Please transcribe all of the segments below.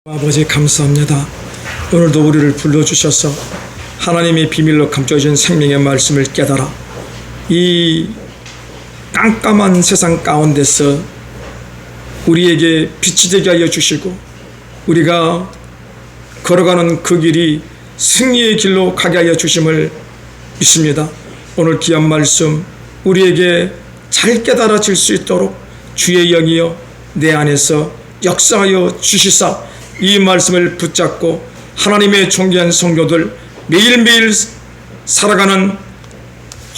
아버지 감사합니다. 오늘도 우리를 불러주셔서 하나님의 비밀로 감춰진 생명의 말씀을 깨달아 이 깜깜한 세상 가운데서 우리에게 빛이 되게 하여 주시고 우리가 걸어가는 그 길이 승리의 길로 가게 하여 주심을 믿습니다. 오늘 귀한 말씀 우리에게 잘 깨달아질 수 있도록 주의 영이여 내 안에서 역사하여 주시사 이 말씀을 붙잡고 하나님의 존귀한 성도들 매일매일 살아가는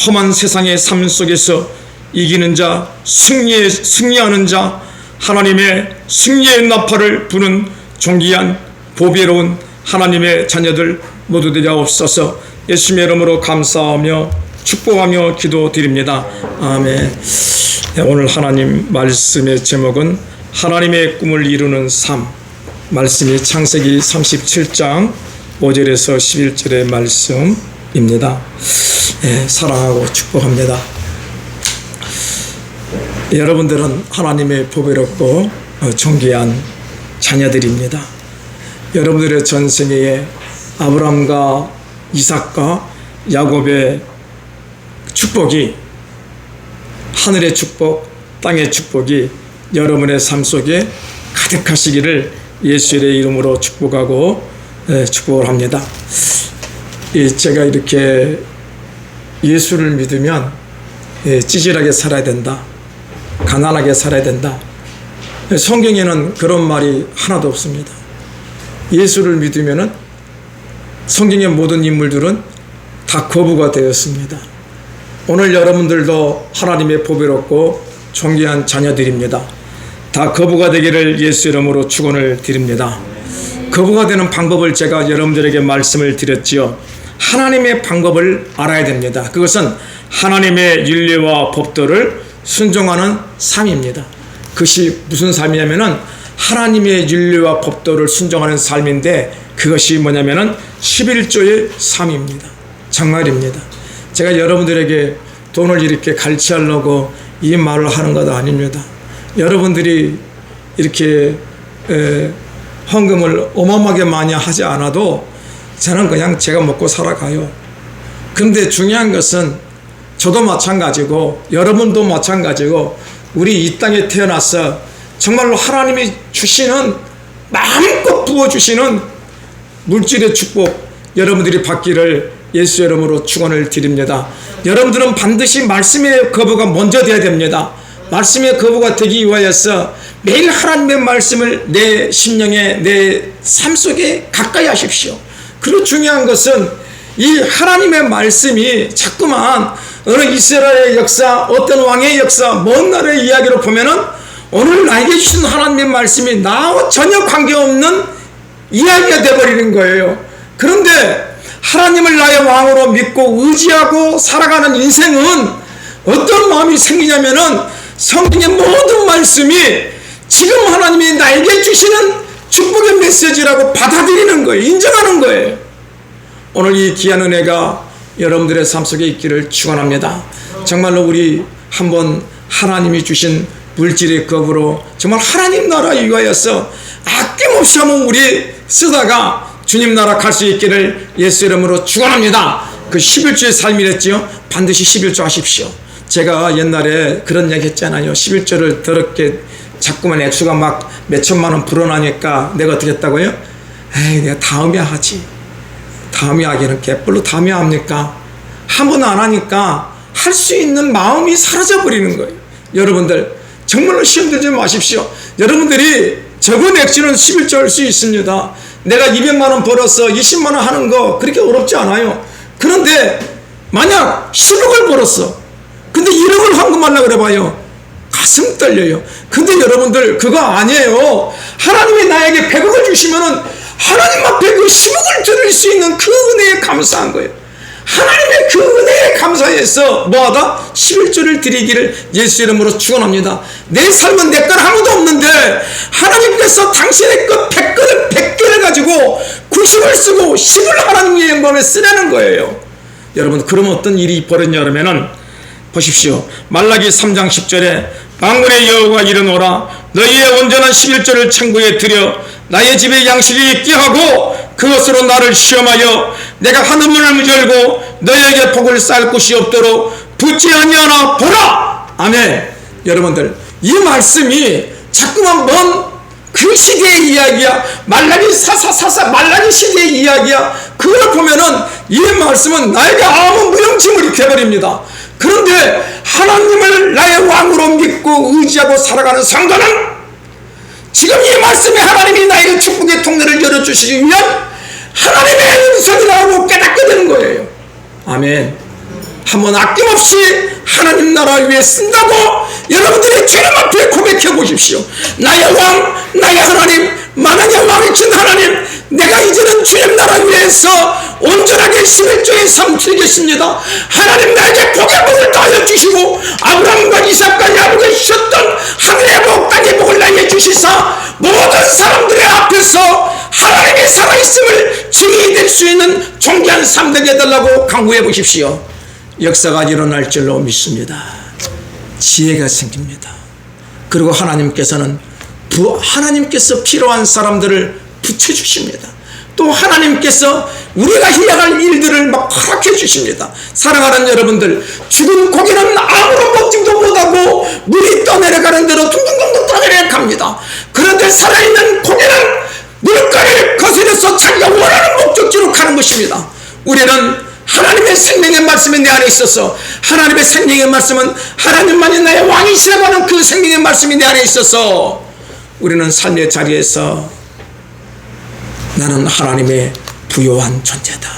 험한 세상의 삶 속에서 이기는 자, 승리하는 자, 하나님의 승리의 나팔을 부는 존귀한 보배로운 하나님의 자녀들 모두 되옵소서. 예수님의 이름으로 감사하며 축복하며 기도드립니다. 아멘. 오늘 하나님 말씀의 제목은 하나님의 꿈을 이루는 삶. 말씀이 창세기 37장 5절에서 11절의 말씀입니다. 사랑하고 축복합니다. 여러분들은 하나님의 보배롭고 존귀한 자녀들입니다. 여러분들의 전생에 아브라함과 이삭과 야곱의 축복이, 하늘의 축복, 땅의 축복이 여러분의 삶 속에 가득하시기를 예수의 이름으로 축복하고 축복을 합니다. 제가 이렇게 예수를 믿으면 찌질하게 살아야 된다, 가난하게 살아야 된다, 성경에는 그런 말이 하나도 없습니다. 예수를 믿으면 성경의 모든 인물들은 다 거부가 되었습니다. 오늘 여러분들도 하나님의 보배롭고 존귀한 자녀들입니다. 다 거부가 되기를 예수 이름으로 축원을 드립니다. 거부가 되는 방법을 제가 여러분들에게 말씀을 드렸지요. 하나님의 방법을 알아야 됩니다. 그것은 하나님의 윤리와 법도를 순종하는 삶입니다. 그것이 무슨 삶이냐면은 하나님의 윤리와 법도를 순종하는 삶인데, 그것이 뭐냐면은 11조의 삶입니다. 정말입니다. 제가 여러분들에게 돈을 이렇게 갈취하려고 이 말을 하는 것도 아닙니다. 여러분들이 이렇게 헌금을 어마어마하게 많이 하지 않아도 저는 그냥 제가 먹고 살아가요. 근데 중요한 것은 저도 마찬가지고 여러분도 마찬가지고 우리 이 땅에 태어나서 정말로 하나님이 주시는, 마음껏 부어주시는 물질의 축복 여러분들이 받기를 예수 이름으로 축원을 드립니다. 여러분들은 반드시 말씀의 거부가 먼저 돼야 됩니다. 말씀의 거부가 되기 위하여서 매일 하나님의 말씀을 내 심령에, 내 삶 속에 가까이 하십시오. 그리고 중요한 것은 이 하나님의 말씀이 자꾸만 어느 이스라엘의 역사, 어떤 왕의 역사, 먼 나라의 이야기로 보면은 오늘 나에게 주신 하나님의 말씀이 나와 전혀 관계없는 이야기가 되어버리는 거예요. 그런데 하나님을 나의 왕으로 믿고 의지하고 살아가는 인생은 어떤 마음이 생기냐면은 성경의 모든 말씀이 지금 하나님이 나에게 주시는 축복의 메시지라고 받아들이는 거예요. 인정하는 거예요. 오늘 이 귀한 은혜가 여러분들의 삶 속에 있기를 축원합니다. 정말로 우리 한번 하나님이 주신 물질의 겁으로 정말 하나님 나라 위하여서 아낌없이 한번 우리 쓰다가 주님 나라 갈 수 있기를 예수 이름으로 축원합니다. 그 11조의 삶이랬지요. 반드시 11조 하십시오. 제가 옛날에 그런 얘기 했잖아요. 11조를 더럽게 자꾸만 액수가 막 몇천만 원 불어나니까 내가 어떻게 했다고요? 에이, 내가 다음에 하지. 다음에 하기는 개뿔로 다음에 합니까? 한 번 안 하니까 할 수 있는 마음이 사라져 버리는 거예요. 여러분들 정말로 시험 들지 마십시오. 여러분들이 적은 액수는 11조 할 수 있습니다. 내가 200만 원 벌어서 20만 원 하는 거 그렇게 어렵지 않아요. 그런데 만약 10억을 벌었어. 근데 1억을 헌금하려고 그래봐요. 가슴 떨려요. 근데 여러분들 그거 아니에요. 하나님이 나에게 100억을 주시면은 하나님 앞에 그 10억을 드릴 수 있는 그 은혜에 감사한 거예요. 하나님의 그 은혜에 감사해서 뭐하다? 11조를 드리기를 예수 이름으로 축원합니다. 내 삶은 내 건 아무도 없는데 하나님께서 당신의 것 100개를 가지고 90을 쓰고 10을 하나님의 영광에 쓰라는 거예요. 여러분, 그럼 어떤 일이 벌어지냐 그러면은 보십시오. 말라기 3장 10절에 만군의 여호와가 이르노라 너희의 온전한 11조를 천국에 드려 나의 집에 양식이 있게 하고 그것으로 나를 시험하여 내가 하늘문을 열고 너에게 복을 쌓을 곳이 없도록 붙지 아니하나 보라. 아멘. 여러분들, 이 말씀이 자꾸만 먼 그 시대의 이야기야. 말라기 사사사사 말라기 시대의 이야기야. 그걸 보면은 이 말씀은 나에게 아무 무용지물이 되어버립니다. 그런데 하나님을 나의 왕으로 믿고 의지하고 살아가는 성도는 지금 이 말씀에 하나님이 나에게 축복의 통로를 열어주시기 위한 하나님의 음성이라고 깨닫게 되는 거예요. 아멘. 한번 아낌없이 하나님 나라를 위해 쓴다고 여러분들의 주님 앞에 고백해 보십시오. 나의 왕, 나의 하나님, 만왕의 왕이신 하나님, 내가 이제는 주님 나라를 위해서 온전하게 11조의 삶 즐겼습니다. 하나님 나에게 복의 복을 더하여 주시고 아브라함과 이삭과 야곱에 주셨던 하늘의 복, 땅의 복을 나에게 주시사 모든 사람들의 앞에서 하나님의 살아있음을 증인이 될 수 있는 존귀한 삶 되게 해달라고 강구해 보십시오. 역사가 일어날 줄로 믿습니다. 지혜가 생깁니다. 그리고 하나님께서는 하나님께서 필요한 사람들을 붙여주십니다. 또 하나님께서 우리가 해야 할 일들을 막 허락해 주십니다. 사랑하는 여러분들, 죽은 고기는 아무런 먹지도 못하고 물이 떠내려가는 대로 둥둥둥둥 떠내려갑니다. 그런데 살아있는 고기는 물가를 거스려서 자기가 원하는 목적지로 가는 것입니다. 우리는 하나님의 생명의 말씀이 내 안에 있어서, 하나님의 생명의 말씀은 하나님만이 나의 왕이시라고 하는 그 생명의 말씀이 내 안에 있어서 우리는 삶의 자리에서 나는 하나님의 부요한 존재다,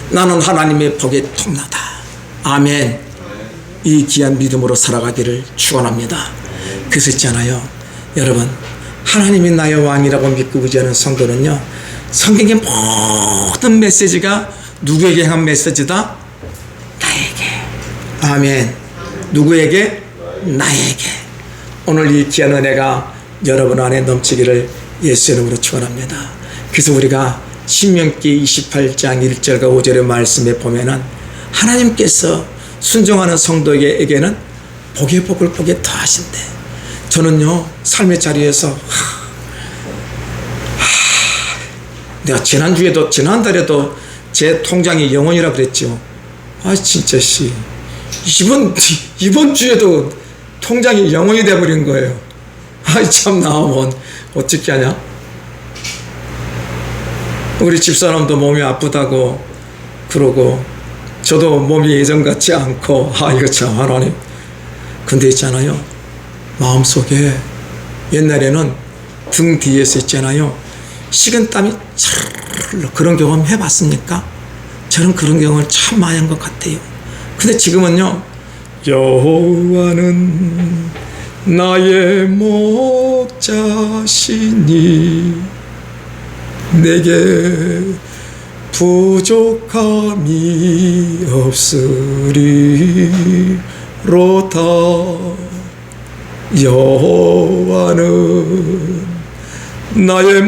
나는 하나님의 복의 통로다. 아멘. 이 귀한 믿음으로 살아가기를 축원합니다. 그래서 있잖아요, 여러분, 하나님이 나의 왕이라고 믿고 의지하는 성도는요, 성경의 모든 메시지가 누구에게 향한 메시지다? 나에게. 아멘. 누구에게? 나에게. 오늘 이 귀한 은혜가 여러분 안에 넘치기를 예수 이름으로 축원합니다. 그래서 우리가 신명기 28장 1절과 5절의 말씀에 보면은 하나님께서 순종하는 성도에게는 복의 복을 복에 더하신대. 저는요, 삶의 자리에서 내가 지난달에도 제 통장이 영원이라 그랬죠. 아, 진짜 이번 주에도 통장이 영원이 돼버린 거예요. 아, 참, 나오면 어떻게 하냐? 우리 집사람도 몸이 아프다고 그러고, 저도 몸이 예전 같지 않고, 아, 이거 참, 하나님. 근데 있잖아요, 마음속에 옛날에는 등 뒤에서 있잖아요, 식은땀이 차르르, 그런 경험 해봤습니까? 저는 그런 경험을 참 많이 한 것 같아요. 근데 지금은요, 여호와는 나의 목자시니 내게 부족함이 없으리로다. 여호와는 나의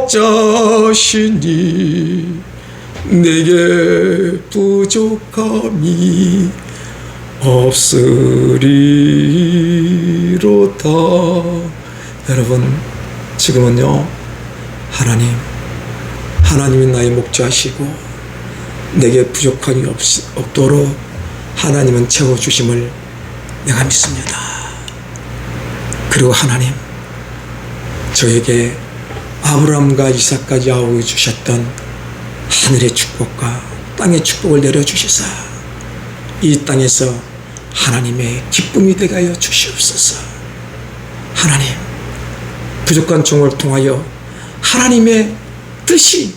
목자시니 내게 부족함이 없으리로다. 여러분, 지금은요, 하나님이 나의 목자시고 내게 부족함이 없도록 하나님은 채워주심을 내가 믿습니다. 그리고 하나님, 저에게 아브라함과 이삭과 야곱이 주셨던 하늘의 축복과 땅의 축복을 내려주시사 이 땅에서 하나님의 기쁨이 되게 하여 주시옵소서. 하나님, 부족한 종을 통하여 하나님의 뜻이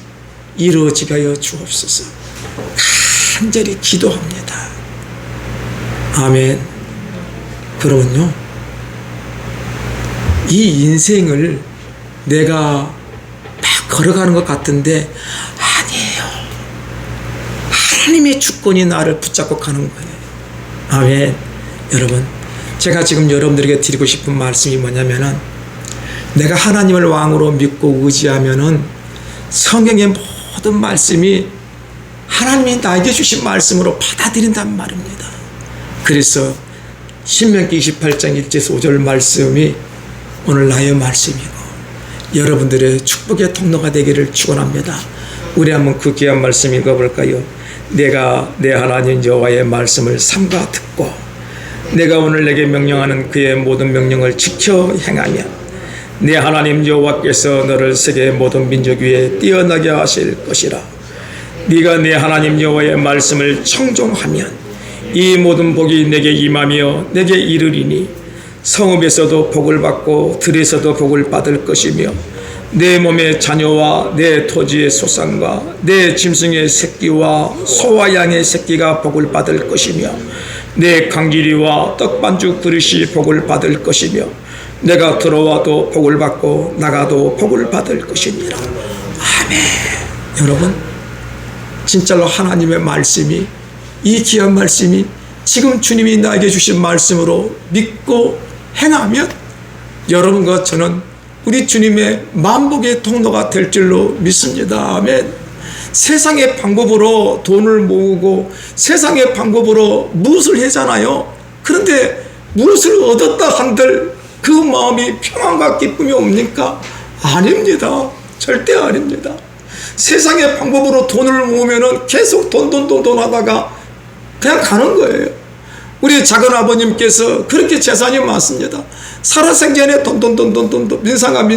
이루어지게 하여 주옵소서. 간절히 기도합니다. 아멘. 그러면요, 이 인생을 내가 막 걸어가는 것 같은데 아니에요. 하나님의 주권이 나를 붙잡고 가는 거예요. 아멘. 여러분, 제가 지금 여러분들에게 드리고 싶은 말씀이 뭐냐면은, 내가 하나님을 왕으로 믿고 의지하면은 성경의 모든 말씀이 하나님이 나에게 주신 말씀으로 받아들인단 말입니다. 그래서 신명기 28장 1절에서 5절 말씀이 오늘 나의 말씀이고, 여러분들의 축복의 통로가 되기를 축원합니다. 우리 한번 그 귀한 말씀 읽어볼까요? 내가 내 하나님 여호와의 말씀을 삼가 듣고 내가 오늘 내게 명령하는 그의 모든 명령을 지켜 행하면 내 하나님 여호와께서 너를 세계의 모든 민족 위에 뛰어나게 하실 것이라. 네가 내 하나님 여호와의 말씀을 청종하면 이 모든 복이 내게 임하며 내게 이르리니 성읍에서도 복을 받고 들에서도 복을 받을 것이며 내 몸의 자녀와 내 토지의 소산과 내 짐승의 새끼와 소와 양의 새끼가 복을 받을 것이며 내 강기리와 떡반죽 그릇이 복을 받을 것이며 내가 들어와도 복을 받고 나가도 복을 받을 것이니라. 아멘. 여러분, 진짜로 하나님의 말씀이, 이 귀한 말씀이 지금 주님이 나에게 주신 말씀으로 믿고 행하면 여러분과 저는 우리 주님의 만복의 통로가 될 줄로 믿습니다. 아멘. 세상의 방법으로 돈을 모으고 세상의 방법으로 무엇을 하잖아요. 그런데 무엇을 얻었다 한들 그 마음이 평안과 기쁨이 옵니까? 아닙니다. 절대 아닙니다. 세상의 방법으로 돈을 모으면 계속 돈 하다가 그냥 가는 거예요. 우리 작은 아버님께서 그렇게 재산이 많습니다. 살아생전에 돈 민상아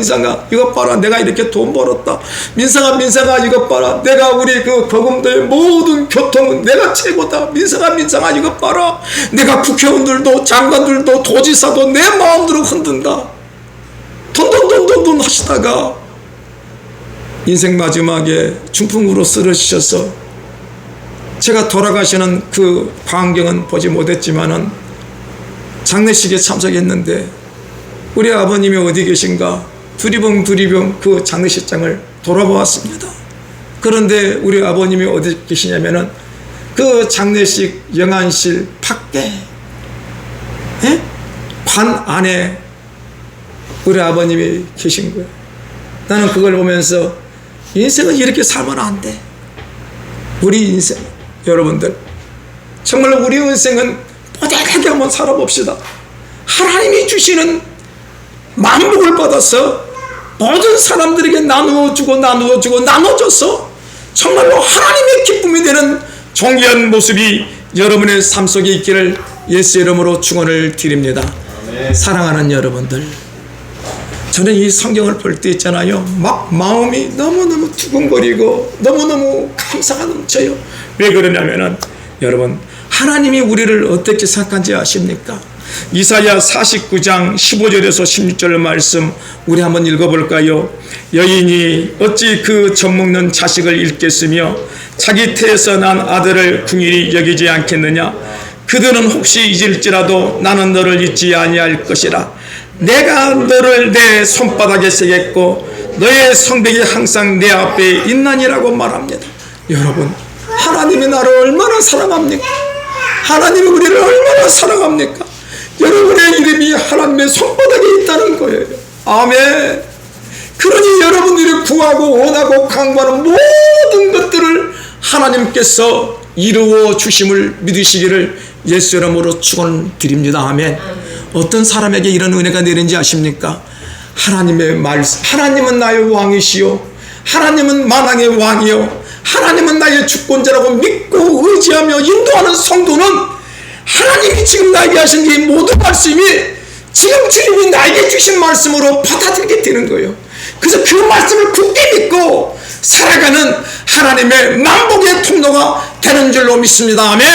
이것 봐라, 내가 이렇게 돈 벌었다. 민상아 이것 봐라, 내가 우리 그 거금도의 모든 교통은 내가 최고다. 민상아 이것 봐라, 내가 국회의원들도 장관들도 도지사도 내 마음대로 흔든다. 돈 하시다가 인생 마지막에 중풍으로 쓰러지셔서 제가 돌아가시는 그 광경은 보지 못했지만은 장례식에 참석했는데 우리 아버님이 어디 계신가 두리번 그 장례식장을 돌아보았습니다. 그런데 우리 아버님이 어디 계시냐면은 그 장례식 영안실 밖에 관 안에 우리 아버님이 계신 거예요. 나는 그걸 보면서 인생은 이렇게 살면 안 돼. 우리 인생, 여러분들 정말 우리 인생은 뽀대하게 한번 살아봅시다. 하나님이 주시는 만복을 받아서 모든 사람들에게 나누어줘서 정말로 하나님의 기쁨이 되는 존귀한 모습이 여러분의 삶 속에 있기를 예수 이름으로 축원을 드립니다. 사랑하는 여러분들, 저는 이 성경을 볼 때 있잖아요, 막 마음이 너무너무 두근거리고 너무너무 감사가 넘쳐요. 왜 그러냐면은 여러분, 하나님이 우리를 어떻게 생각한지 아십니까? 이사야 49장 15절에서 16절 말씀 우리 한번 읽어볼까요? 여인이 어찌 그 젖먹는 자식을 잃겠으며 자기 태에서 난 아들을 궁일이 여기지 않겠느냐? 그들은 혹시 잊을지라도 나는 너를 잊지 아니할 것이라. 내가 너를 내 손바닥에 새겼고 너의 성벽이 항상 내 앞에 있나니라고 말합니다. 여러분, 하나님이 나를 얼마나 사랑합니까? 하나님이 우리를 얼마나 사랑합니까? 여러분의 이름이 하나님의 손바닥에 있다는 거예요. 아멘. 그러니 여러분들이 구하고 원하고 강구하는 모든 것들을 하나님께서 이루어 주심을 믿으시기를 예수 이름으로 축원드립니다. 아멘. 어떤 사람에게 이런 은혜가 내린지 아십니까? 하나님의 말씀, 하나님은 나의 왕이시요, 하나님은 만왕의 왕이요, 하나님은 나의 주권자라고 믿고 의지하며 인도하는 성도는 하나님이 지금 나에게 하신 이 모든 말씀이 지금 주님이 나에게 주신 말씀으로 받아들이게 되는 거예요. 그래서 그 말씀을 굳게 믿고 살아가는 하나님의 만복의 통로가 되는 줄로 믿습니다. 아멘.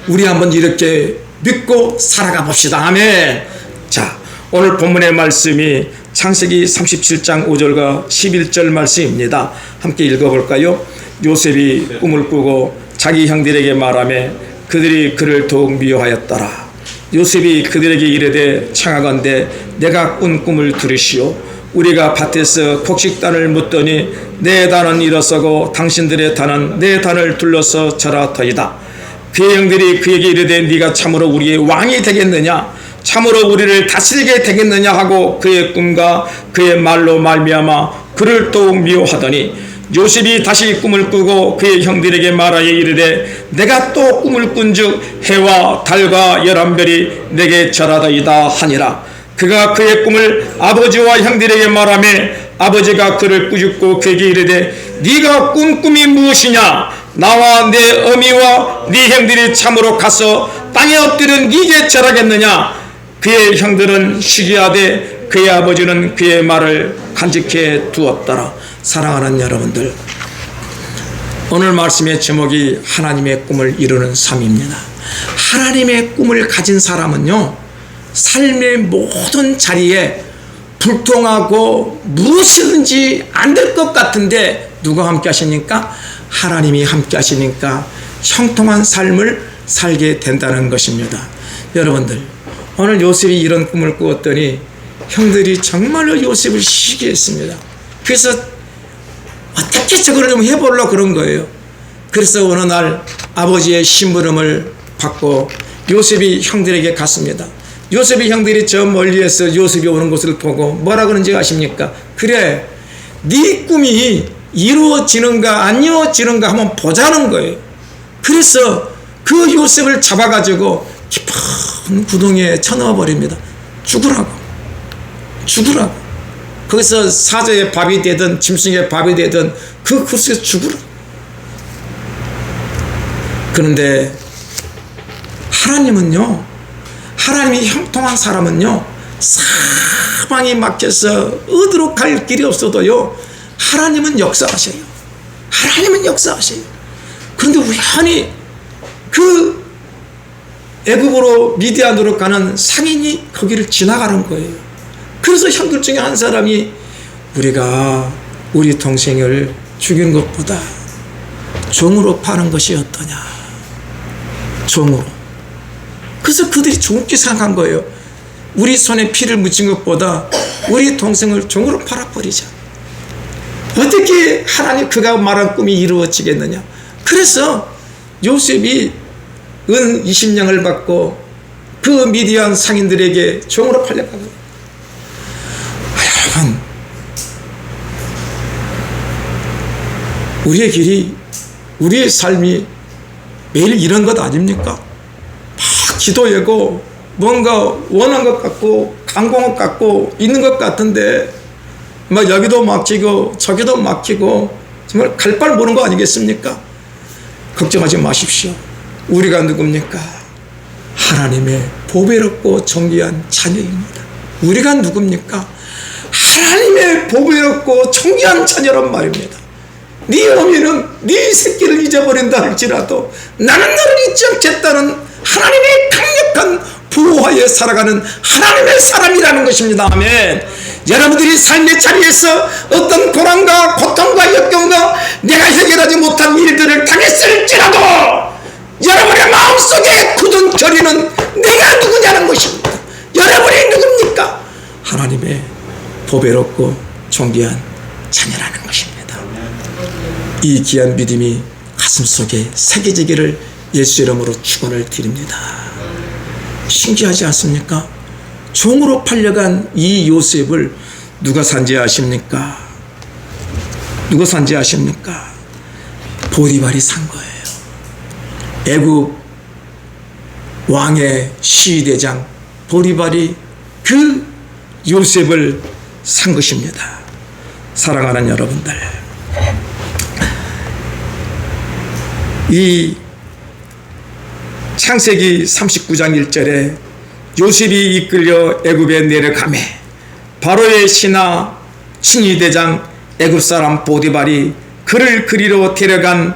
우리 한번 이렇게 믿고 살아가 봅시다. 아멘. 자, 오늘 본문의 말씀이 창세기 37장 5절과 11절 말씀입니다. 함께 읽어볼까요? 요셉이 꿈을 꾸고 자기 형들에게 말하며 그들이 그를 더욱 미워하였더라. 요셉이 그들에게 이르되 청하건대 내가 꾼 꿈을 들으시오. 우리가 밭에서 곡식단을 묻더니 내 단은 일어서고 당신들의 단은 내 단을 둘러서 절하더이다. 그의 형들이 그에게 이르되 네가 참으로 우리의 왕이 되겠느냐, 참으로 우리를 다스리게 되겠느냐 하고 그의 꿈과 그의 말로 말미암아 그를 더욱 미워하더니 요셉이 다시 꿈을 꾸고 그의 형들에게 말하여 이르되 내가 또 꿈을 꾼즉 해와 달과 열한 별이 내게 절하더이다 하니라. 그가 그의 꿈을 아버지와 형들에게 말하며 아버지가 그를 꾸짖고 그에게 이르되 네가 꾼 꿈이 무엇이냐? 나와 내 어미와 네 형들이 참으로 가서 땅에 엎드려 네게 절하겠느냐? 그의 형들은 시기하되 그의 아버지는 그의 말을 간직해 두었더라. 사랑하는 여러분들, 오늘 말씀의 제목이 하나님의 꿈을 이루는 삶입니다. 하나님의 꿈을 가진 사람은요, 삶의 모든 자리에 불통하고 무엇이든지 안 될 것 같은데 누가 함께 하시니까? 하나님이 함께 하시니까 형통한 삶을 살게 된다는 것입니다. 여러분들, 오늘 요셉이 이런 꿈을 꾸었더니 형들이 정말로 요셉을 시기했습니다. 그래서 어떻게 저거를 좀 해보려고 그런 거예요. 그래서 어느 날 아버지의 심부름을 받고 요셉이 형들에게 갔습니다. 요셉의 형들이 저 멀리에서 요셉이 오는 것을 보고 뭐라 그런지 아십니까? 그래, 네 꿈이 이루어지는가 안 이루어지는가 한번 보자는 거예요. 그래서 그 요셉을 잡아가지고 깊은 구덩이에 쳐넣어버립니다. 죽으라고. 거기서 사자의 밥이 되든 짐승의 밥이 되든 그 곳에서 죽으라. 그런데 하나님은요, 하나님이 형통한 사람은요, 사방이 막혀서 어디로 갈 길이 없어도요, 하나님은 역사하셔요. 그런데 우연히 그 애굽으로 미디안으로 가는 상인이 거기를 지나가는 거예요. 그래서 형들 중에 한 사람이 우리가 우리 동생을 죽인 것보다 종으로 파는 것이 어떠냐. 종으로. 그래서 그들이 좋게 생각한 거예요. 우리 손에 피를 묻힌 것보다 우리 동생을 종으로 팔아버리자. 어떻게 하나님 그가 말한 꿈이 이루어지겠느냐. 그래서 요셉이 은 20냥을 받고 그 미디안 상인들에게 종으로 팔려가고. 여러분, 우리의 길이, 우리의 삶이 매일 이런 것 아닙니까? 막 기도하고 뭔가 원한 것 같고 강공한 것 같고 있는 것 같은데 막 여기도 막히고 저기도 막히고 정말 갈 바를 모르는 거 아니겠습니까? 걱정하지 마십시오. 우리가 누굽니까? 하나님의 보배롭고 존귀한 자녀입니다. 우리가 누굽니까? 하나님의 보배롭고 존귀한 자녀란 말입니다. 네 어미는 네 새끼를 잊어버린다 할지라도 나는 너를 잊지 않겠다는 하나님의 강력한 보호하에 살아가는 하나님의 사람이라는 것입니다. 아멘. 여러분들이 삶의 자리에서 어떤 고난과 고통과 역경과 내가 해결하지 못한 일들을 당했을지라도 여러분의 마음속에 굳은 결의는 내가 누구냐는 것입니다. 여러분이 누굽니까? 하나님의 보배롭고 존귀한 자녀라는 것입니다. 이 귀한 믿음이 가슴속에 새겨지기를 예수 이름으로 축원을 드립니다. 신기하지 않습니까? 종으로 팔려간 이 요셉을 누가 산지 아십니까? 누가 산지 아십니까? 보디발이 산 거예요. 애굽 왕의 시위대장 보디발이 그 요셉을 산 것입니다. 사랑하는 여러분들, 이 창세기 39장 1절에 요셉이 이끌려 애굽에 내려가매 바로의 신하 친위대장 애굽 사람 보디발이 그를 그리로 데려간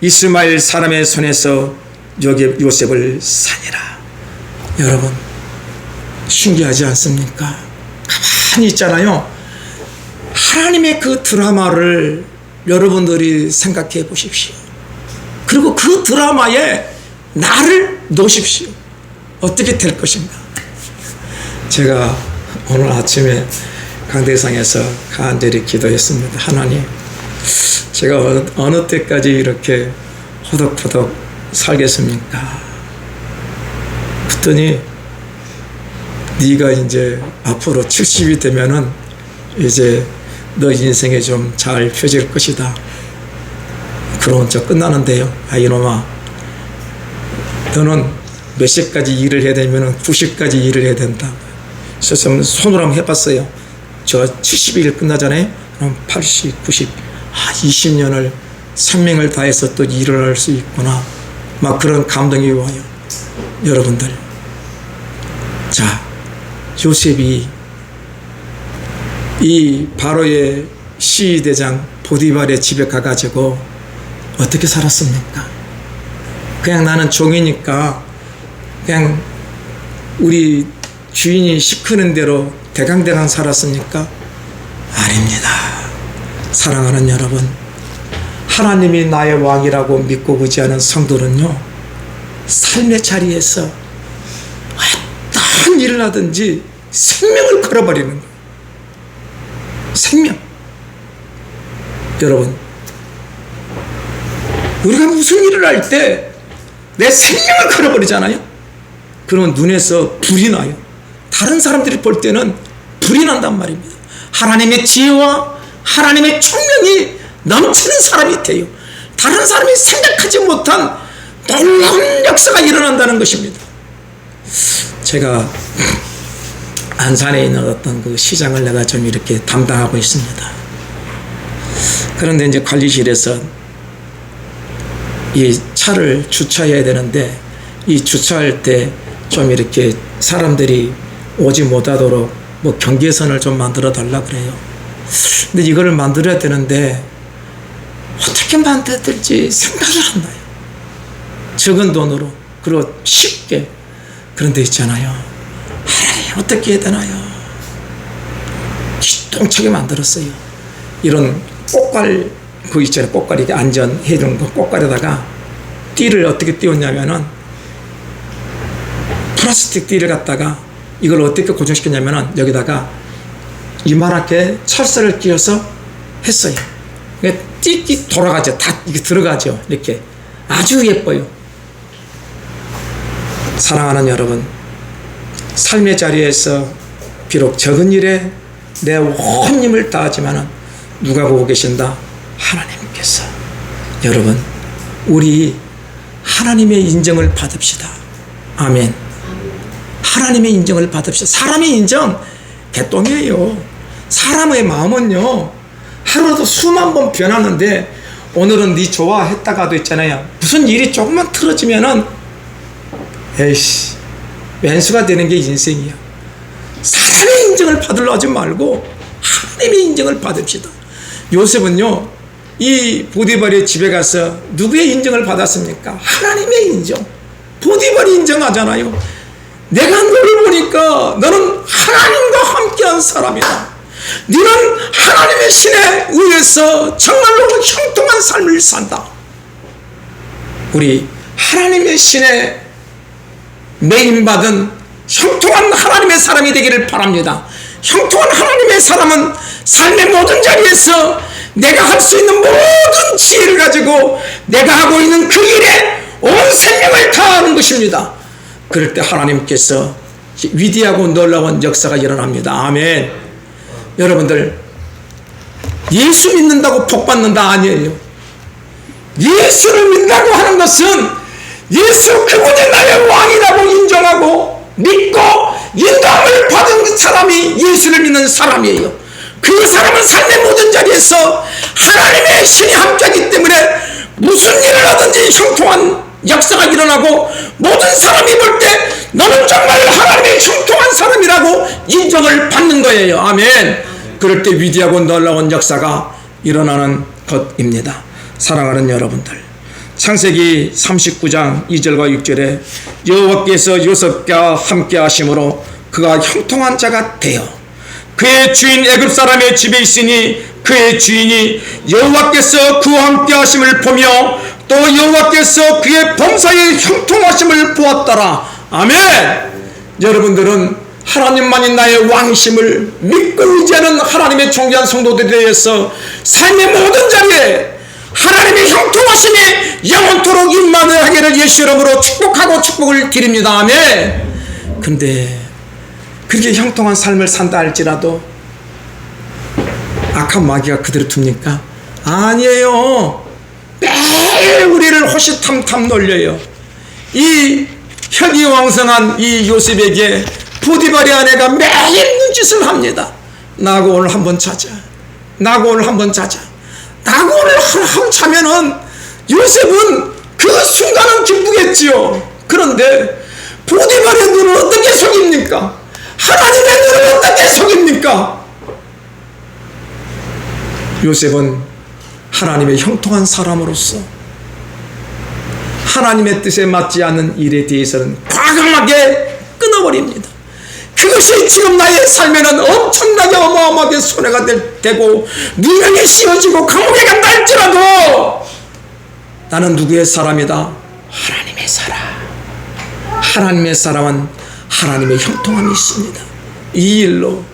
이스마엘 사람의 손에서 요셉을 사니라. 여러분, 신기하지 않습니까? 가만히 있잖아요. 하나님의 그 드라마를 여러분들이 생각해 보십시오. 그리고 그 드라마에 나를 놓으십시오. 어떻게 될 것인가? 제가 오늘 아침에 강대상에서 간절히 기도했습니다. 하나님, 제가 어느 때까지 이렇게 호덕호덕 살겠습니까? 그랬더니 네가 이제 앞으로 70이 되면은 이제 너 인생에 좀 잘 펴질 것이다. 그러면 저 끝나는데요. 아, 이놈아, 너는 몇 시까지 일을 해야 되면 9시까지 일을 해야 된다. 그래서 손으로 한번 해봤어요. 저 70일 끝나잖아요. 그럼 80, 90, 20년을 생명을 다해서 또 일을 할 수 있구나. 막 그런 감동이 와요. 여러분들. 자, 요셉이 이 바로의 시위대장 보디발의 집에 가가지고 어떻게 살았습니까? 그냥 나는 종이니까 그냥 우리 주인이 시키는 대로 대강대강 살았습니까? 아닙니다. 사랑하는 여러분, 하나님이 나의 왕이라고 믿고 의지하는 성도는요, 삶의 자리에서 어떤 일을 하든지 생명을 걸어버리는 거예요. 생명. 여러분, 우리가 무슨 일을 할 때 내 생명을 걸어버리잖아요. 그러면 눈에서 불이 나요. 다른 사람들이 볼 때는 불이 난단 말입니다. 하나님의 지혜와 하나님의 총명이 넘치는 사람이 돼요. 다른 사람이 생각하지 못한 놀라운 역사가 일어난다는 것입니다. 제가 안산에 있는 어떤 그 시장을 내가 좀 이렇게 담당하고 있습니다. 그런데 이제 관리실에서 이 차를 주차해야 되는데, 이 주차할 때 좀 이렇게 사람들이 오지 못하도록 뭐 경계선을 좀 만들어 달라 그래요. 근데 이거를 만들어야 되는데 어떻게 만들어야 될지 생각이 안 나요. 적은 돈으로, 그리고 쉽게. 그런데 있잖아요, 어떻게 해야 되나요? 기똥차게 만들었어요. 이런 꽃갈, 그 있잖아요, 꽃갈, 이렇게 안전해 주는 거, 꽃갈에다가 띠를 어떻게 띄웠냐면은, 플라스틱 띠를 갖다가 이걸 어떻게 고정시켰냐면은, 여기다가 이만하게 철사를 끼워서 했어요. 띠 돌아가죠. 다 이게 들어가죠. 이렇게 아주 예뻐요. 사랑하는 여러분, 삶의 자리에서 비록 적은 일에 내 온 힘을 다하지만은 누가 보고 계신다? 하나님께서. 여러분, 우리 하나님의 인정을 받읍시다. 아멘. 하나님의 인정을 받읍시다. 사람의 인정 개똥이에요. 사람의 마음은요, 하루도 수만 번 변하는데, 오늘은 네 좋아했다가도 있잖아요, 무슨 일이 조금만 틀어지면은 에이씨, 왼수가 되는 게 인생이야. 사람의 인정을 받으려 하지 말고 하나님의 인정을 받읍시다. 요셉은요, 이 보디발의 집에 가서 누구의 인정을 받았습니까? 하나님의 인정. 보디발이 인정하잖아요. 내가 너를 보니까 너는 하나님과 함께한 사람이다. 너는 하나님의 신에 의해서 정말로 형통한 삶을 산다. 우리 하나님의 신에 매임받은 형통한 하나님의 사람이 되기를 바랍니다. 형통한 하나님의 사람은 삶의 모든 자리에서 내가 할 수 있는 모든 지혜를 가지고 내가 하고 있는 그 일에 온 생명을 다하는 것입니다. 그럴 때 하나님께서 위대하고 놀라운 역사가 일어납니다. 아멘. 여러분들, 예수 믿는다고 복 받는다 아니에요. 예수를 믿는다고 하는 것은 예수 그분이 나의 왕이라고 인정하고 믿고 인도함을 받은 사람이 예수를 믿는 사람이에요. 그 사람은 삶의 모든 자리에서 하나님의 신이 함께하기 때문에 무슨 일을 하든지 형통한 역사가 일어나고, 모든 사람이 볼 때 너는 정말 하나님의 형통한 사람이라고 인정을 받는 거예요. 아멘. 그럴 때 위대하고 놀라운 역사가 일어나는 것입니다. 사랑하는 여러분들, 창세기 39장 2절과 6절에 여호와께서 요셉과 함께 하심으로 그가 형통한 자가 되어 그의 주인 애굽 사람의 집에 있으니 그의 주인이 여호와께서 그와 함께 하심을 보며 또 여호와께서 그의 범사의 형통하심을 보았더라. 아멘. 여러분들은 하나님만이 나의 왕이심을 믿고 의지하는 하나님의 존귀한 성도들에 대해서 삶의 모든 자리에 하나님의 형통하심이 영원토록 임만하기를 예수 이름으로 축복하고 축복을 드립니다. 아멘. 근데 그렇게 형통한 삶을 산다 할지라도 악한 마귀가 그대로 둡니까? 아니에요. 매일 우리를 호시탐탐 놀려요. 이 혈기왕성한 이 요셉에게 보디발의 아내가 매일 눈짓을 합니다. 나하고 오늘 한번 자자. 낙원을 한번 자자. 낙원을 한번 자면은 요셉은 그 순간은 기쁘겠지요. 그런데 보디발의 눈을 어떻게 속입니까? 하나님의 눈을 어떻게 속입니까? 요셉은 하나님의 형통한 사람으로서 하나님의 뜻에 맞지 않는 일에 대해서는 과감하게 끊어버립니다. 그것이 지금 나의 삶에는 엄청나게 어마어마하게 손해가 되고 누명에 씌워지고 감옥에 간다 할지라도 나는 누구의 사람이다? 하나님의 사람. 하나님의 사람은 하나님의 형통함이 있습니다. 이 일로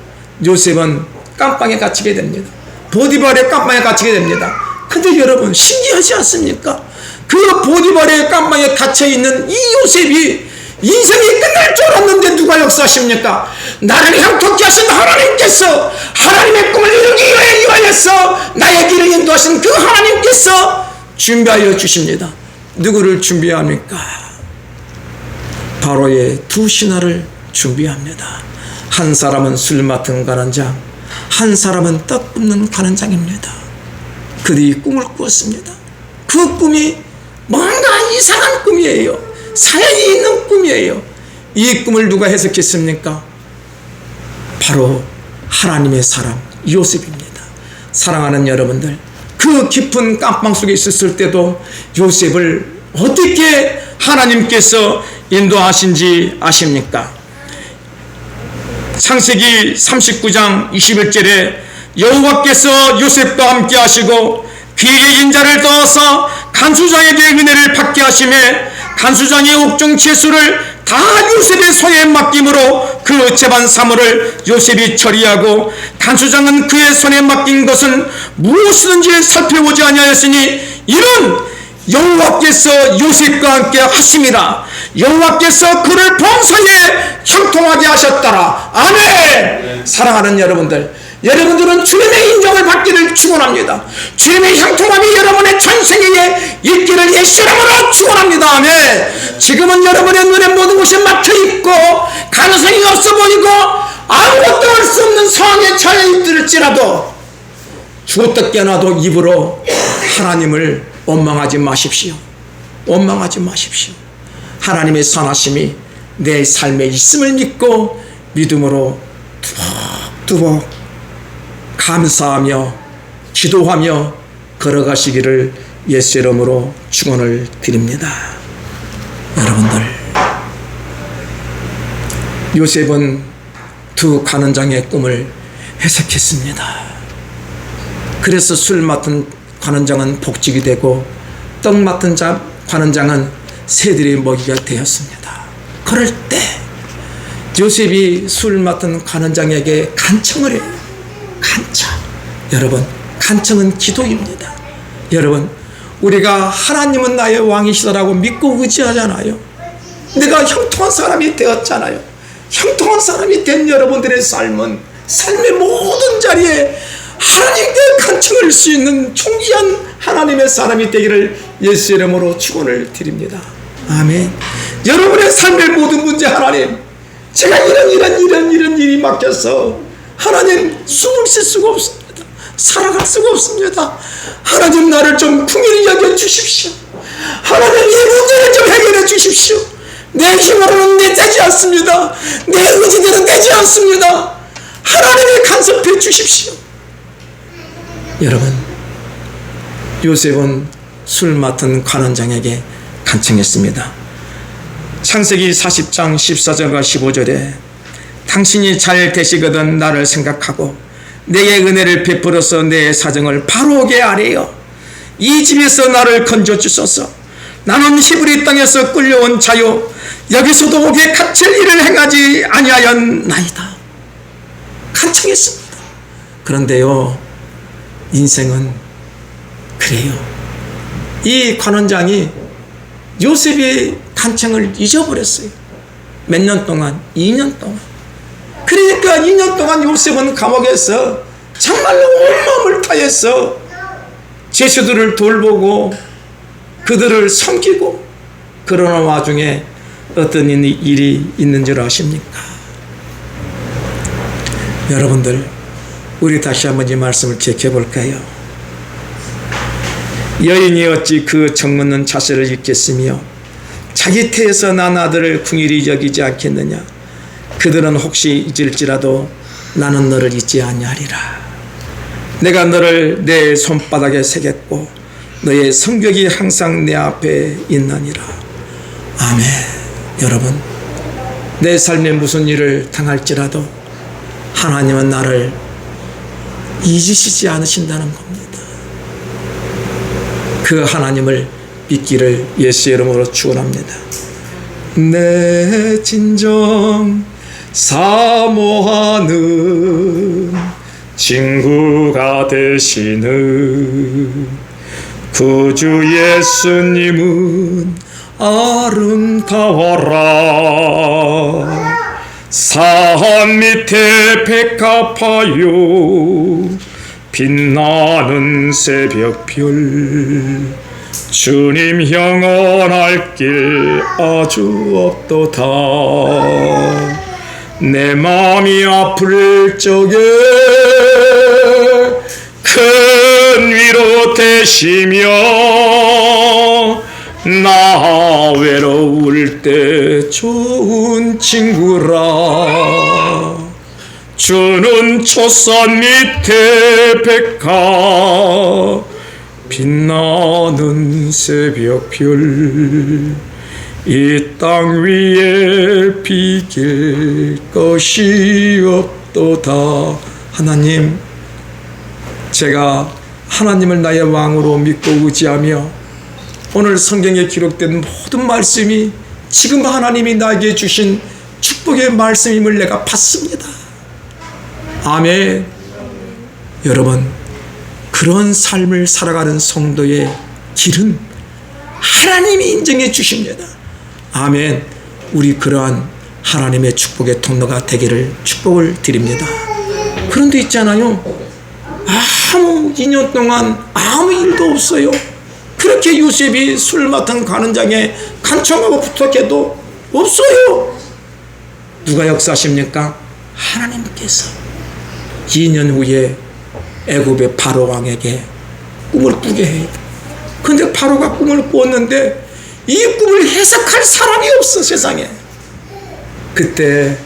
요셉은 깜빵에 갇히게 됩니다. 보디발의 깜빵에 갇히게 됩니다. 근데 여러분 신기하지 않습니까? 그 보디발의 깜빵에 갇혀있는 이 요셉이 인생이 끝날 줄 알았는데 누가 역사하십니까? 나를 형통케 하신 하나님께서 하나님의 꿈을 이루기 위하여서 나의 길을 인도하신 그 하나님께서 준비하여 주십니다. 누구를 준비합니까? 바로의 두 신하를 준비합니다. 한 사람은 술 맡은 가난장, 한 사람은 떡 굽는 가난장입니다. 그들이 꿈을 꾸었습니다. 그 꿈이 뭔가 이상한 꿈이에요. 사연이 있는 꿈이에요. 이 꿈을 누가 해석했습니까? 바로 하나님의 사람 요셉입니다. 사랑하는 여러분들, 그 깊은 깜빵 속에 있었을 때도 요셉을 어떻게 하나님께서 인도하신지 아십니까? 창세기 39장 21절에 여호와께서 요셉과 함께 하시고 그에게 인자를 더하사 간수장에게 은혜를 받게 하심에 간수장의 옥중 채소를 다 요셉의 손에 맡김으로 그 재반 사물을 요셉이 처리하고 간수장은 그의 손에 맡긴 것은 무엇이든지 살펴보지 아니하였으니 이는 여호와께서 요셉과 함께 하심이라. 여호와께서 그를 범사에 형통하게 하셨더라. 아멘. 사랑하는 여러분들, 여러분들은 주님의 인정을 받기를 축원합니다. 주님의 형통함이 여러분의 전생에 있기를 예수 이름으로 축원합니다. 아멘. 지금은 여러분의 눈에 모든 것이 막혀있고 가능성이 없어 보이고 아무것도 할 수 없는 상황에 처해 있을지라도 죽었다 깨어나도 입으로 하나님을 원망하지 마십시오. 원망하지 마십시오. 하나님의 선하심이 내 삶에 있음을 믿고 믿음으로 두벅두벅 감사하며 기도하며 걸어가시기를 예수 이름으로 축원을 드립니다. 여러분들, 요셉은 두 가난장의 꿈을 해석했습니다. 그래서 술 맡은 관원장은 복직이 되고 떡 맡은 관원장은 새들의 먹이가 되었습니다. 그럴 때 요셉이 술 맡은 관원장에게 간청을 해요. 간청. 여러분, 간청은 기도입니다. 여러분, 우리가 하나님은 나의 왕이시다라고 믿고 의지하잖아요. 내가 형통한 사람이 되었잖아요. 형통한 사람이 된 여러분들의 삶은 삶의 모든 자리에 하나님께 간청할 수 있는 존귀한 하나님의 사람이 되기를 예수 이름으로 축원을 드립니다. 아멘. 여러분의 삶의 모든 문제, 하나님, 제가 이런 일이 맡겨서 하나님 숨을 쉴 수가 없습니다. 살아갈 수가 없습니다. 하나님, 나를 좀 긍휼히 여겨 주십시오. 하나님, 이 문제를 좀 해결해 주십시오. 내 힘으로는 되지 않습니다. 내 의지대로는 되지 않습니다. 하나님이 간섭해 주십시오. 여러분, 요셉은 술 맡은 관원장에게 간청했습니다. 창세기 40장 14절과 15절에 당신이 잘 되시거든 나를 생각하고 내게 은혜를 베풀어서 내 사정을 바로게 아뢰어 이 집에서 나를 건져 주소서. 나는 히브리 땅에서 끌려온 자요 여기서도 옥에 갇힐 일을 행하지 아니하였나이다. 간청했습니다. 그런데요, 인생은 그래요. 이 관원장이 요셉의 간청을 잊어버렸어요. 몇 년 동안? 2년 동안. 그러니까 2년 동안 요셉은 감옥에서 정말로 온 마음을 다해서 죄수들을 돌보고 그들을 섬기고, 그러는 와중에 어떤 일이 있는 줄 아십니까? 여러분들, 우리 다시 한번 이 말씀을 지켜볼까요? 여인이 어찌 그 정묻는 자세를 잊겠으며 자기 태에서 난 아들을 궁일이 여기지 않겠느냐. 그들은 혹시 잊을지라도 나는 너를 잊지 아니하리라. 내가 너를 내 손바닥에 새겼고 너의 성벽이 항상 내 앞에 있나니라. 아멘. 여러분, 내 삶에 무슨 일을 당할지라도 하나님은 나를 잊으시지 않으신다는 겁니다. 그 하나님을 믿기를 예수의 이름으로 축원합니다. 내 진정 사모하는 친구가 되시는 구주 예수님은 아름다워라. 산 밑에 백합화요 빛나는 새벽별 주님 영원할 길 아주 없도다. 내 마음이 아플 적에 큰 위로 되시며 나 외로울 때 좋은 친구라. 주는 초산 밑에 백합 빛나는 새벽별 이 땅 위에 비길 것이 없도다. 하나님, 제가 하나님을 나의 왕으로 믿고 의지하며 오늘 성경에 기록된 모든 말씀이 지금 하나님이 나에게 주신 축복의 말씀임을 내가 받습니다. 아멘. 여러분, 그런 삶을 살아가는 성도의 길은 하나님이 인정해 주십니다. 아멘. 우리 그러한 하나님의 축복의 통로가 되기를 축복을 드립니다. 그런데 있잖아요, 아무 2년 동안 아무 일도 없어요. 그렇게 요셉이 술 맡은 관원장에 간청하고 부탁해도 없어요. 누가 역사하십니까? 하나님께서 2년 후에 애굽의 바로 왕에게 꿈을 꾸게 해요. 근데 바로가 꿈을 꾸었는데 이 꿈을 해석할 사람이 없어, 세상에. 그때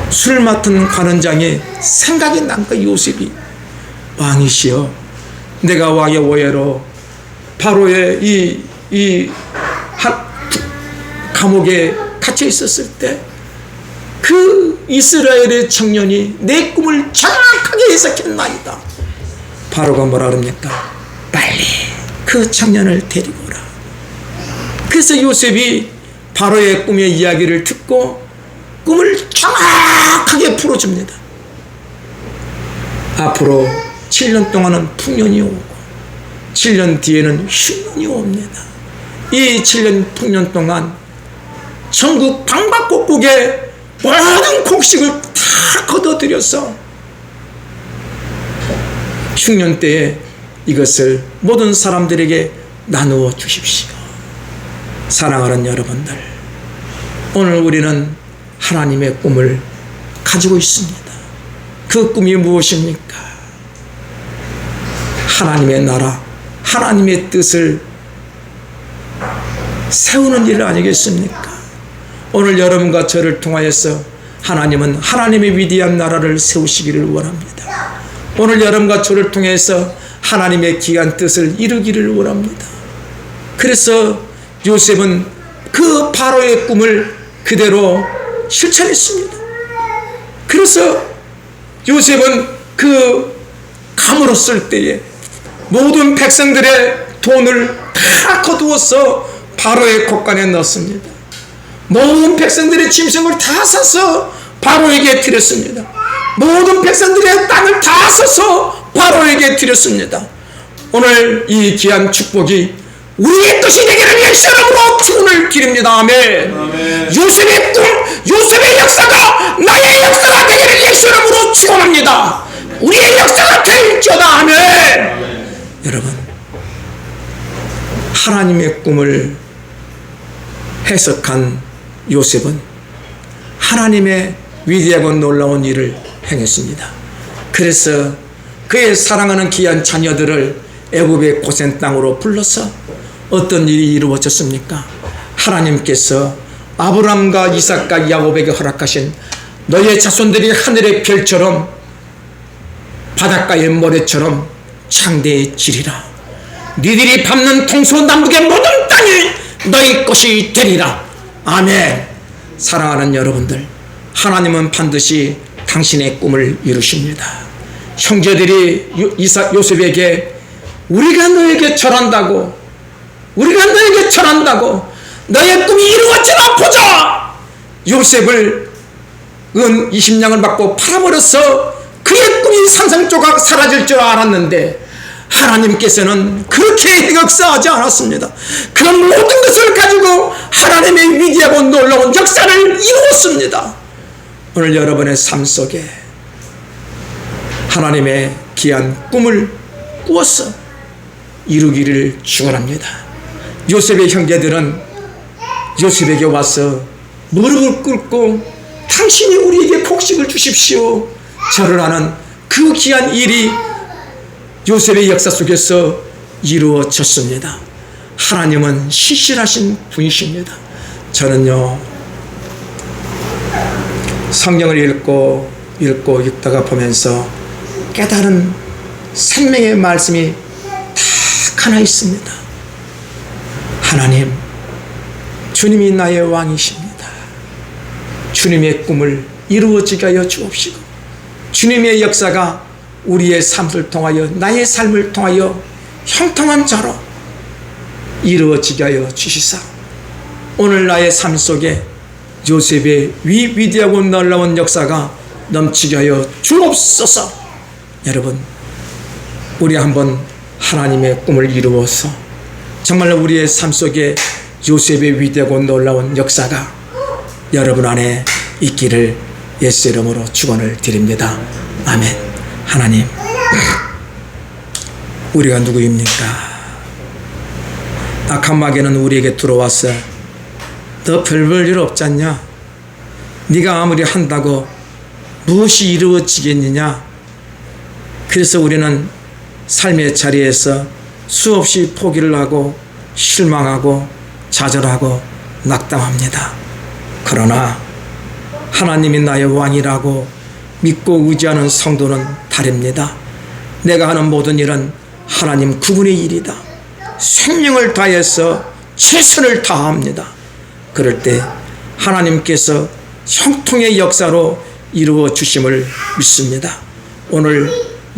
술 맡은 관원장이 생각이 난 거야. 요셉이, 왕이시여, 내가 왕의 오해로 바로의 이 감옥에 갇혀 있었을 때 그 이스라엘의 청년이 내 꿈을 정확하게 해석했나이다. 바로가 뭐라 그럽니까? 빨리 그 청년을 데리고 오라. 그래서 요셉이 바로의 꿈의 이야기를 듣고 꿈을 정확하게 풀어줍니다. 앞으로 7년 동안은 풍년이 오고 7년 뒤에는 흉년이 옵니다. 이 7년 풍년 동안 전국 방방곡곡에 모든 곡식을 다 거둬들여서 흉년 때에 이것을 모든 사람들에게 나누어 주십시오. 사랑하는 여러분들, 오늘 우리는 하나님의 꿈을 가지고 있습니다. 그 꿈이 무엇입니까? 하나님의 나라, 하나님의 뜻을 세우는 일 아니겠습니까? 오늘 여러분과 저를 통하여서 하나님은 하나님의 위대한 나라를 세우시기를 원합니다. 오늘 여러분과 저를 통해서 하나님의 귀한 뜻을 이루기를 원합니다. 그래서 요셉은 그 바로의 꿈을 그대로 실천했습니다. 그래서 요셉은 그 감으로 쓸 때에 모든 백성들의 돈을 다 거두어서 바로의 곳간에 넣었습니다. 모든 백성들의 짐승을 다 사서 바로에게 드렸습니다. 모든 백성들의 땅을 다 사서 바로에게 드렸습니다. 오늘 이 귀한 축복이 우리의 뜻이 되기를 예수 이름으로 축원을 드립니다. 아멘. 아멘. 요셉의 꿈, 요셉의 역사가 나의 역사가 되기를 예수 이름으로 축원합니다. 우리의 역사가 될지어다. 아멘. 아멘. 여러분, 하나님의 꿈을 해석한 요셉은 하나님의 위대하고 놀라운 일을 행했습니다. 그래서 그의 사랑하는 귀한 자녀들을 애굽의 고센 땅으로 불러서 어떤 일이 이루어졌습니까? 하나님께서 아브람과 이삭과 야곱에게 허락하신 너의 자손들이 하늘의 별처럼 바닷가의 모래처럼 창대해지리라. 니들이 밟는 동서남북의 모든 땅이 너희 것이 되리라. 아멘. 사랑하는 여러분들, 하나님은 반드시 당신의 꿈을 이루십니다. 형제들이 요셉에게 우리가 너에게 절한다고 너의 꿈이 이루어지나 보자. 요셉을 은 20냥을 받고 팔아버려서 그의 꿈이 산산조각 사라질 줄 알았는데 하나님께서는 그렇게 역사하지 않았습니다. 그런 모든 것을 가지고 하나님의 위대하고 놀라운 역사를 이루었습니다. 오늘 여러분의 삶 속에 하나님의 귀한 꿈을 꾸어서 이루기를 축원합니다. 요셉의 형제들은 요셉에게 와서 무릎을 꿇고 당신이 우리에게 곡식을 주십시오 절을 하는 그 귀한 일이 요셉의 역사 속에서 이루어졌습니다. 하나님은 신실하신 분이십니다. 저는요, 성경을 읽다가 보면서 깨달은 생명의 말씀이 딱 하나 있습니다. 하나님, 주님이 나의 왕이십니다. 주님의 꿈을 이루어지게 하여 주옵시고 주님의 역사가 우리의 삶을 통하여 나의 삶을 통하여 형통한 자로 이루어지게 하여 주시사 오늘 나의 삶 속에 요셉의 위대하고 놀라운 역사가 넘치게 하여 주옵소서. 여러분, 우리 한번 하나님의 꿈을 이루어서 정말 우리의 삶 속에 요셉의 위대하고 놀라운 역사가 여러분 안에 있기를 예수 이름으로 축원을 드립니다. 아멘. 하나님, 우리가 누구입니까? 악한 마귀는 우리에게 들어와서 너 별 볼 일 없지 않냐? 네가 아무리 한다고 무엇이 이루어지겠느냐? 그래서 우리는 삶의 자리에서 수없이 포기를 하고 실망하고 좌절하고 낙담합니다. 그러나 하나님이 나의 왕이라고 믿고 의지하는 성도는 다릅니다. 내가 하는 모든 일은 하나님 그분의 일이다. 생명을 다해서 최선을 다합니다. 그럴 때 하나님께서 형통의 역사로 이루어 주심을 믿습니다. 오늘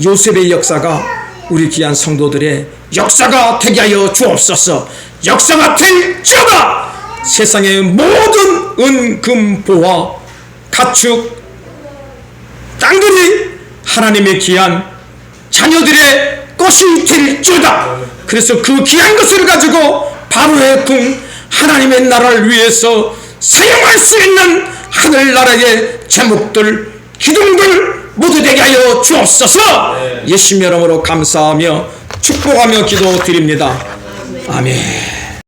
요셉의 역사가 우리 귀한 성도들의 역사가 되게 하여 주옵소서. 역사가 될지어다. 세상의 모든 은, 금, 보화, 가축, 땅들이 하나님의 귀한 자녀들의 것이 될지어다. 그래서 그 귀한 것을 가지고 바로의 궁 하나님의 나라를 위해서 사용할 수 있는 하늘나라의 제목들, 기둥들 모두 되게 하여 주옵소서. 예수님 이름으로 감사하며 축복하며 기도드립니다. 아멘.